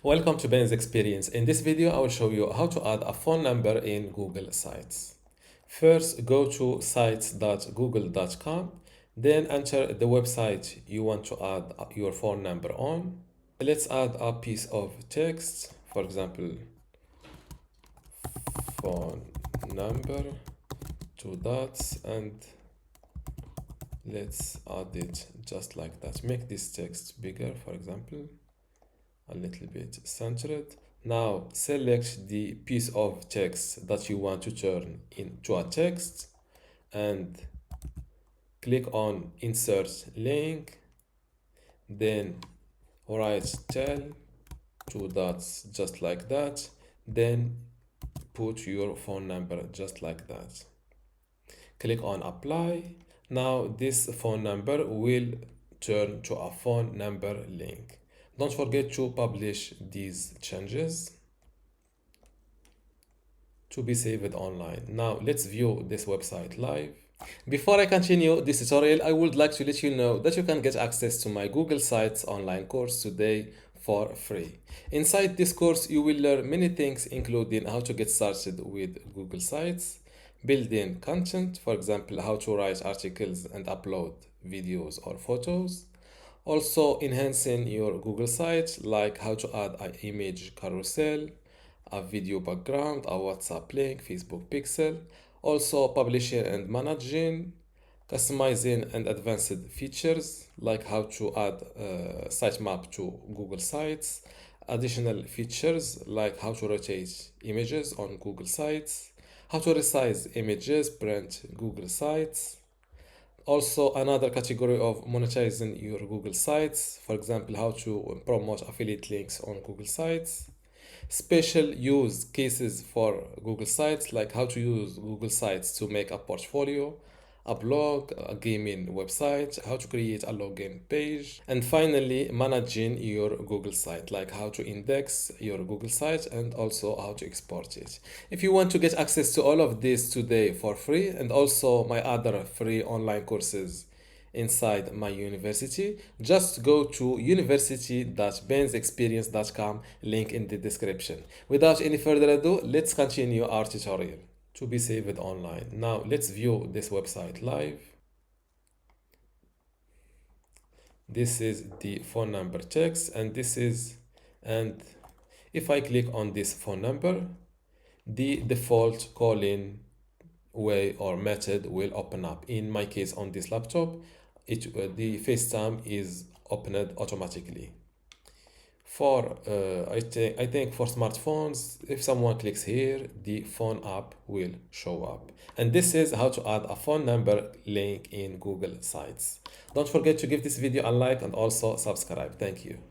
Welcome to Ben's Experience. In this video, I will show you how to add a phone number in Google Sites. First, go to sites.google.com, then enter the website you want to add your phone number on. Let's add a piece of text, for example, phone number, two dots, and let's add it just like that. Make this text bigger, for example, a little bit centered. Now select the piece of text that you want to turn into a text and click on insert link, then write tell, two dots just like that, then put your phone number just like that. Click on apply. Now this phone number will turn to a phone number link. Don't forget to publish these changes to be saved online. Now let's view this website live. Before I continue this tutorial, I would like to let you know that you can get access to my Google Sites online course today for free. Inside this course, you will learn many things, including how to get started with Google Sites, building content, for example, how to write articles and upload videos or photos. Also, enhancing your Google site, like how to add an image carousel, a video background, a WhatsApp link, Facebook pixel. Also, publishing and managing, customizing and advanced features, like how to add sitemap to Google Sites. Additional features, like how to rotate images on Google Sites, how to resize images, print Google Sites. Also, another category of monetizing your Google Sites, for example, how to promote affiliate links on Google Sites. Special use cases for Google Sites, like how to use Google Sites to make a portfolio, a blog, a gaming website, how to create a login page, and finally, managing your Google site, like how to index your Google site and also how to export it. If you want to get access to all of this today for free, and also my other free online courses inside my university, just go to university.bensexperience.com, link in the description. Without any further ado, let's continue our tutorial to be saved online. Now let's view this website live. This is the phone number text, and if I click on this phone number, the default calling way or method will open up. In my case, on this laptop, the FaceTime is opened automatically. For I think for smartphones, if someone clicks here, the phone app will show up. And this is how to add a phone number link in Google Sites. Don't forget to give this video a like and also subscribe. Thank you.